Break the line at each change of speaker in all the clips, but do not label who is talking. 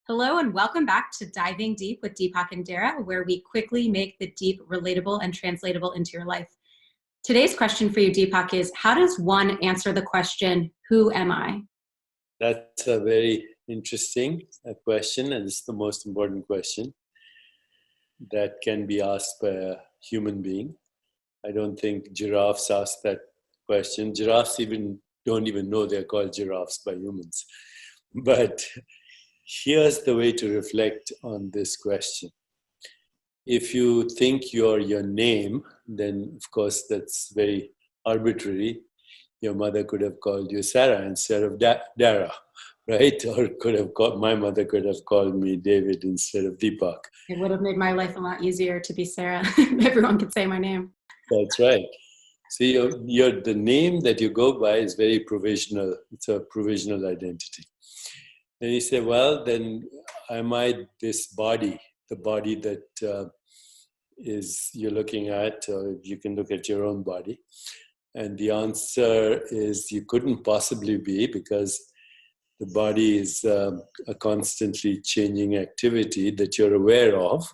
Hello and welcome back to Diving Deep with Deepak and Darrah, where we quickly make the deep relatable and translatable into your life. Today's question for you, Deepak, is how does one answer the question, who am I?
That's a very interesting question, and it's the most important question that can be asked by a human being. I don't think giraffes ask that question. Giraffes don't even know they're called giraffes by humans. But here's the way to reflect on this question. If you think you're your name, then of course that's very arbitrary. Your mother could have called you Sarah instead of Darrah, right? Or my mother could have called me David instead of Deepak.
It would have made my life a lot easier to be Sarah. Everyone could say my name.
That's right. So the name that you go by is very provisional. It's a provisional identity. Then you say, well, then am I this body, the body that is you're looking at, or you can look at your own body. And the answer is you couldn't possibly be, because the body is a constantly changing activity that you're aware of.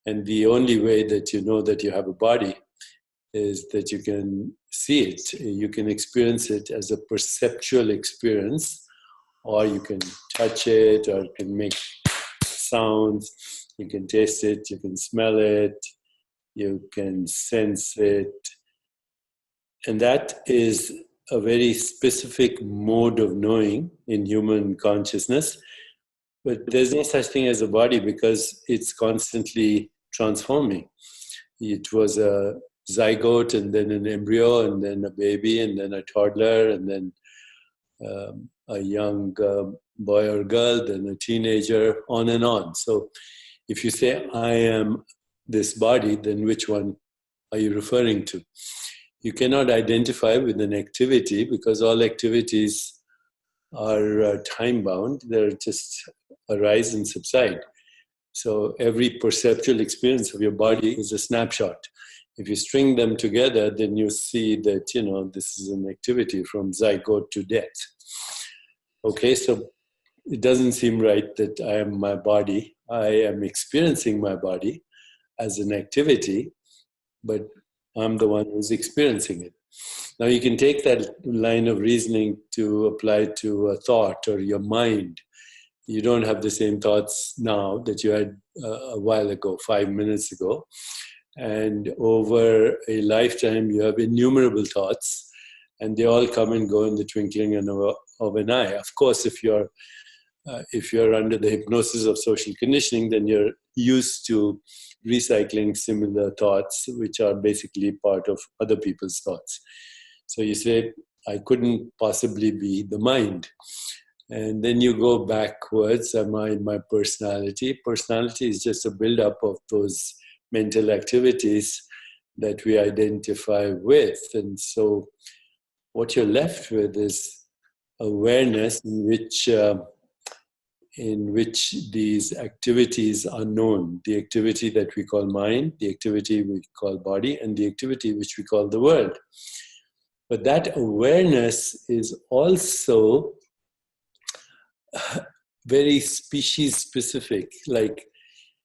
And the only way that you know that you have a body is that you can see it. You can experience it as a perceptual experience, or you can touch it, or you can make sounds, you can taste it, you can smell it, you can sense it. And that is a very specific mode of knowing in human consciousness. But there's no such thing as a body, because it's constantly transforming. It was a zygote, and then an embryo, and then a baby, and then a toddler, and then a young boy or girl, then a teenager, on and on. So if you say, I am this body, then which one are you referring to? You cannot identify with an activity, because all activities are time-bound. They're just arise and subside. So every perceptual experience of your body is a snapshot. If you string them together, then you see that, this is an activity from zygote to death. Okay, so it doesn't seem right that I am my body. I am experiencing my body as an activity, but I'm the one who's experiencing it. Now you can take that line of reasoning to apply to a thought or your mind. You don't have the same thoughts now that you had a while ago, 5 minutes ago. And over a lifetime, you have innumerable thoughts, and they all come and go in the twinkling of an eye. Of course, if you're under the hypnosis of social conditioning, then you're used to recycling similar thoughts, which are basically part of other people's thoughts. So you say, I couldn't possibly be the mind. And then you go backwards. Am I my personality? Personality is just a buildup of those mental activities that we identify with. And so what you're left with is awareness in which these activities are known. The activity that we call mind, the activity we call body, and the activity which we call the world. But that awareness is also very species specific. Like,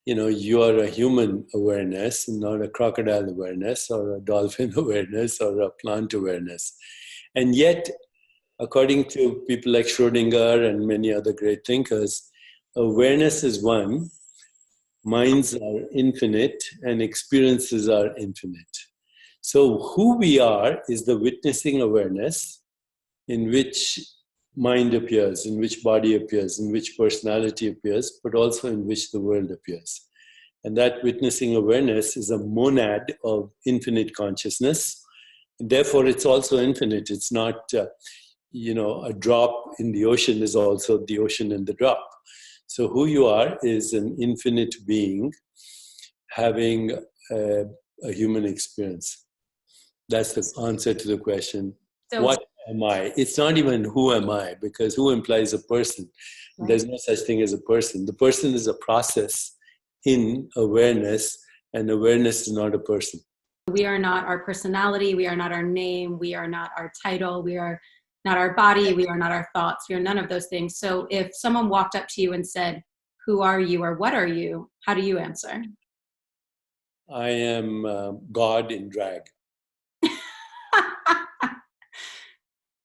you are a human awareness, not a crocodile awareness, or a dolphin awareness, or a plant awareness. And yet, according to people like Schrödinger and many other great thinkers, awareness is one, minds are infinite, and experiences are infinite. So who we are is the witnessing awareness in which mind appears, in which body appears, in which personality appears, but also in which the world appears. And that witnessing awareness is a monad of infinite consciousness. Therefore, it's also infinite. It's not, a drop in the ocean is also the ocean in the drop. So who you are is an infinite being having a human experience. That's the answer to the question. So, what am I? It's not even who am I, because who implies a person. Right. There's no such thing as a person. The person is a process in awareness, and awareness is not a person.
We are not our personality. We are not our name. We are not our title. We are not our body. We are not our thoughts. We are none of those things. So if someone walked up to you and said, who are you or what are you, how do you answer?
I am God in drag.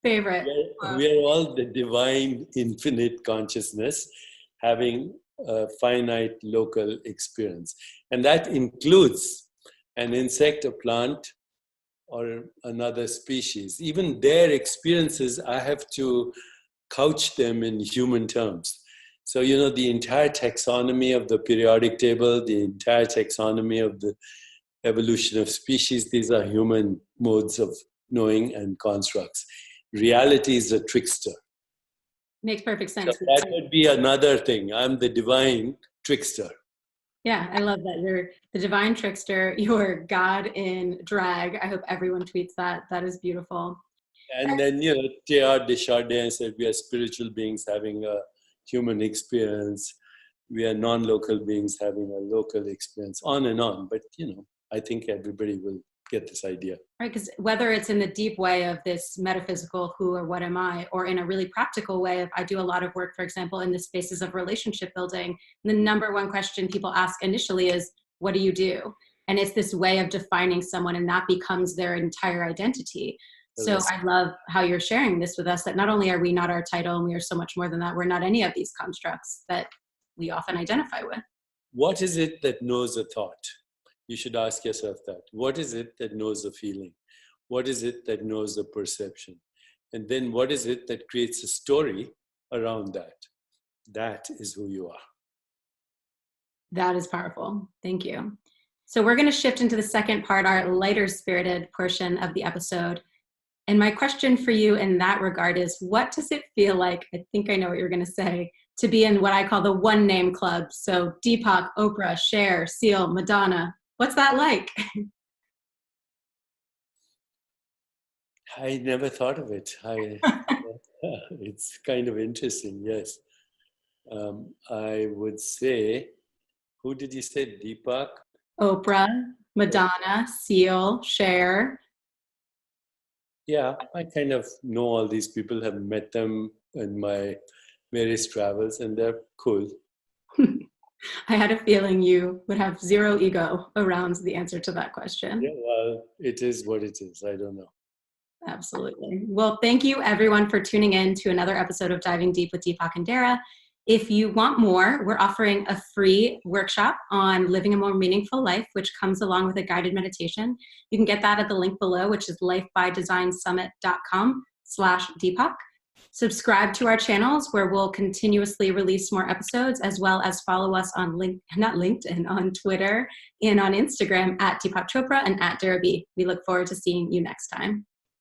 Favorite.
We are all the divine infinite consciousness having a finite local experience. And that includes an insect, a plant, or another species. Even their experiences, I have to couch them in human terms. So, the entire taxonomy of the periodic table, the entire taxonomy of the evolution of species, these are human modes of knowing and constructs. Reality is a trickster.
Makes perfect sense.
So that would be another thing. I'm the divine trickster.
Yeah, I love that. You're the divine trickster. You're God in drag. I hope everyone tweets that. That is beautiful.
And then, Teilhard de Chardin said we are spiritual beings having a human experience. We are non-local beings having a local experience, on and on. But, I think everybody will get this idea.
Right, because whether it's in the deep way of this metaphysical who or what am I, or in a really practical way of I do a lot of work, for example, in the spaces of relationship building, the number one question people ask initially is, what do you do? And it's this way of defining someone, and that becomes their entire identity. So I love how you're sharing this with us, that not only are we not our title, and we are so much more than that, we're not any of these constructs that we often identify with.
What is it that knows a thought? You should ask yourself that. What is it that knows a feeling? What is it that knows a perception? And then what is it that creates a story around that? That is who you are.
That is powerful. Thank you. So we're going to shift into the second part, our lighter spirited portion of the episode. And my question for you in that regard is, what does it feel like, I think I know what you're going to say, to be in what I call the one name club? So Deepak, Oprah, Cher, Seal, Madonna. What's that like?
I never thought of it. It's kind of interesting, yes. I would say, who did you say? Deepak?
Oprah, Madonna, Seal, Cher.
Yeah, I kind of know all these people, have met them in my various travels, and they're cool.
I had a feeling you would have zero ego around the answer to that question.
Yeah, well, it is what it is. I don't know.
Absolutely. Well, thank you everyone for tuning in to another episode of Diving Deep with Deepak and Darrah. If you want more, we're offering a free workshop on living a more meaningful life, which comes along with a guided meditation. You can get that at the link below, which is lifebydesignsummit.com/Deepak. Subscribe to our channels where we'll continuously release more episodes, as well as follow us on on Twitter and on Instagram at Deepak Chopra and at Darrah B. We look forward to seeing you next time.